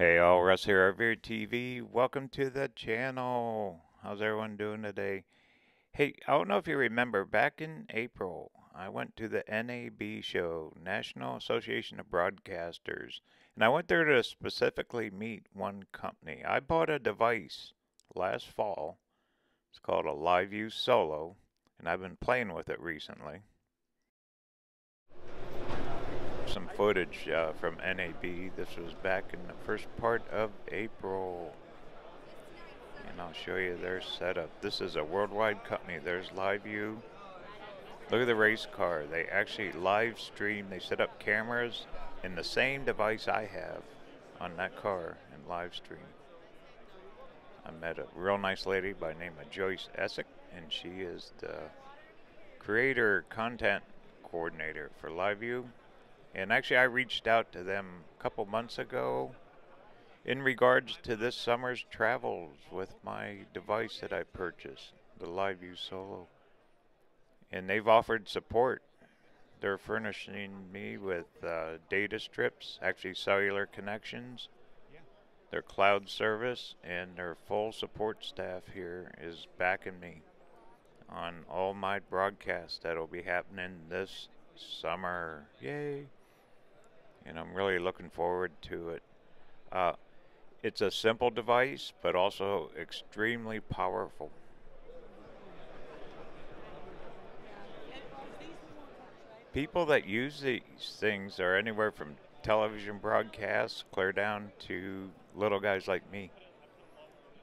Hey all, Russ here, RV TV. Welcome to the channel. How's everyone doing today? Hey, I don't know if you remember, back in April, I went to the NAB show, National Association of Broadcasters, and I went there to specifically meet one company. I bought a device last fall. It's called a LiveView Solo, and I've been playing with it recently. Some footage from NAB. This was back in the first part of April. And I'll show you their setup. This is a worldwide company. There's LiveView. Look at the race car. They actually live stream. They set up cameras in the same device I have on that car and live stream. I met a real nice lady by the name of Joyce Essick, and she is the creator content coordinator for LiveView. And actually, I reached out to them a couple months ago in regards to this summer's travels with my device that I purchased, the LiveView Solo. And they've offered support. They're furnishing me with data strips, actually cellular connections, their cloud service, and their full support staff here is backing me on all my broadcasts that'll be happening this summer. Yay! And I'm really looking forward to it. It's a simple device, but also extremely powerful. People that use these things are anywhere from television broadcasts clear down to little guys like me.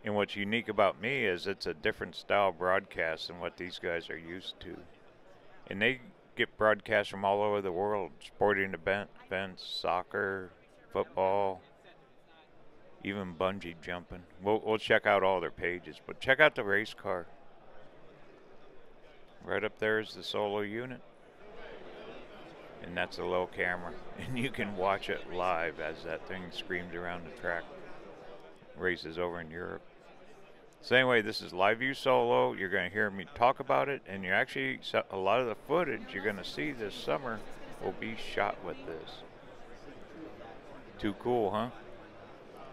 And what's unique about me is it's a different style broadcast than what these guys are used to. And they get broadcasts from all over the world, sporting events, soccer, football, even bungee jumping. We'll check out all their pages, but check out the race car. Right up there is the Solo unit. And that's a low camera. And you can watch it live as that thing screams around the track. Races over in Europe. So anyway, this is LiveView Solo. You're going to hear me talk about it, and you actually, a lot of the footage you're going to see this summer will be shot with this. Too cool, huh?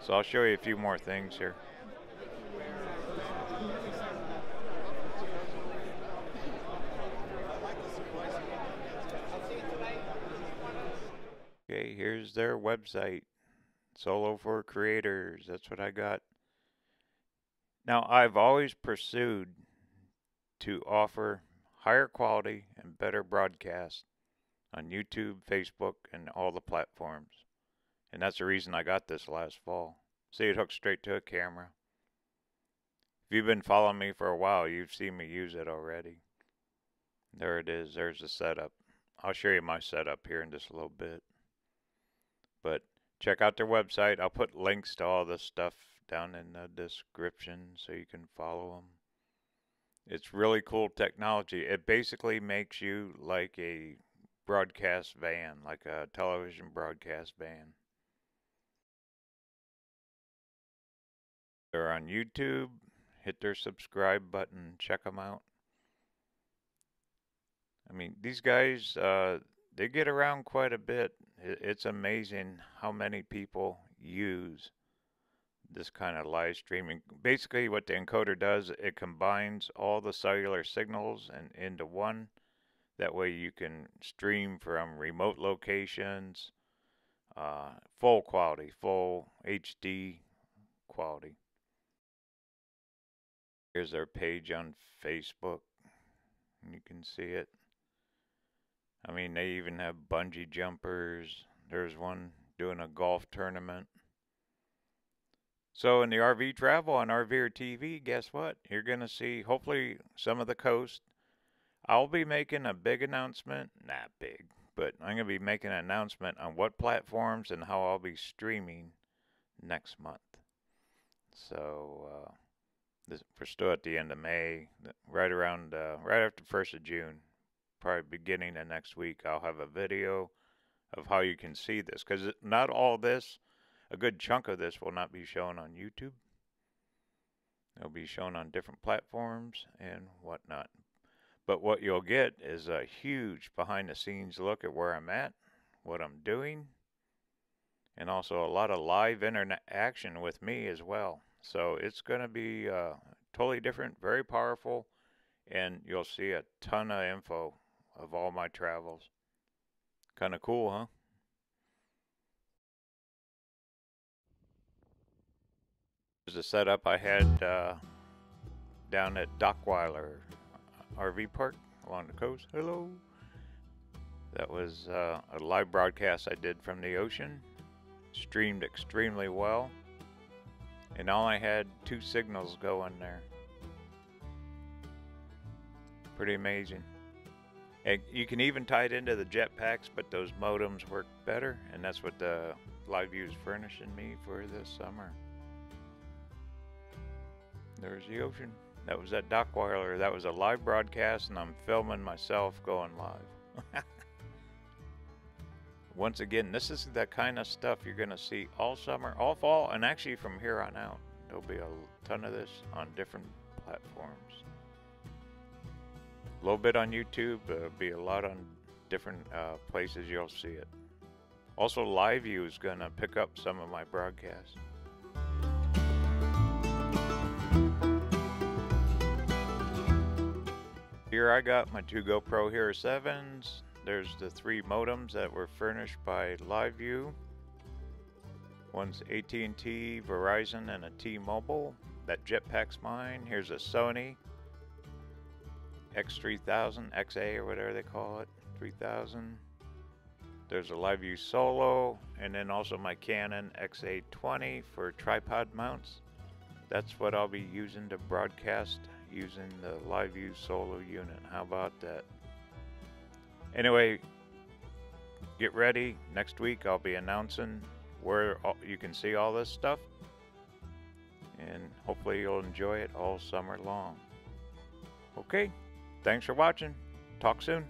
So I'll show you a few more things here. Okay, here's their website. Solo for Creators. That's what I got. Now, I've always pursued to offer higher quality and better broadcast on YouTube, Facebook, and all the platforms. And that's the reason I got this last fall. See, it hooks straight to a camera. If you've been following me for a while, you've seen me use it already. There it is. There's the setup. I'll show you my setup here in just a little bit. But check out their website. I'll put links to all this stuff down in the description so you can follow them. It's really cool technology. It basically makes you like a broadcast van, like a television broadcast van. They're on YouTube. Hit their subscribe button. Check them out. I mean, these guys, they get around quite a bit. It's amazing how many people use this kind of live streaming. Basically, what the encoder does, it combines all the cellular signals and into one. That way you can stream from remote locations, full quality, full HD quality. Here's their page on Facebook. You can see it. I mean, they even have bungee jumpers. There's one doing a golf tournament. So in the RV travel on RVer TV, guess what? You're going to see, hopefully, some of the coast. I'll be making a big announcement. Not big, but I'm going to be making an announcement on what platforms and how I'll be streaming next month. So we're still at the end of May, right around, right after the 1st of June. Probably beginning of next week, I'll have a video of how you can see this. Because not all this, a good chunk of this will not be shown on YouTube. It'll be shown on different platforms and whatnot. But what you'll get is a huge behind the scenes look at where I'm at, what I'm doing, and also a lot of live interaction with me as well. So it's going to be totally different, very powerful, and you'll see a ton of info of all my travels. Kind of cool, huh? This is a setup I had down at Dockweiler RV Park along the coast. Hello. That was a live broadcast I did from the ocean. Streamed extremely well. And all I had 2 signals going there. Pretty amazing. And you can even tie it into the jetpacks, but those modems work better, and that's what the LiveView is furnishing me for this summer. There's the ocean. That was at Dockweiler. That was a live broadcast, and I'm filming myself going live. Once again, this is the kind of stuff you're going to see all summer, all fall, and actually from here on out. There'll be a ton of this on different platforms. A little bit on YouTube, be a lot on different places you'll see it. Also, LiveView is going to pick up some of my broadcasts. Here I got my 2 GoPro Hero 7s. There's the 3 modems that were furnished by LiveView. One's AT&T, Verizon, and a T-Mobile. That jetpack's mine. Here's a Sony X3000, XA or whatever they call it, 3000. There's a LiveView Solo, and then also my Canon XA20 for tripod mounts. That's what I'll be using to broadcast using the LiveView Solo unit. How about that? Anyway, get ready. Next week I'll be announcing where you can see all this stuff, and hopefully you'll enjoy it all summer long. Okay, thanks for watching. Talk soon.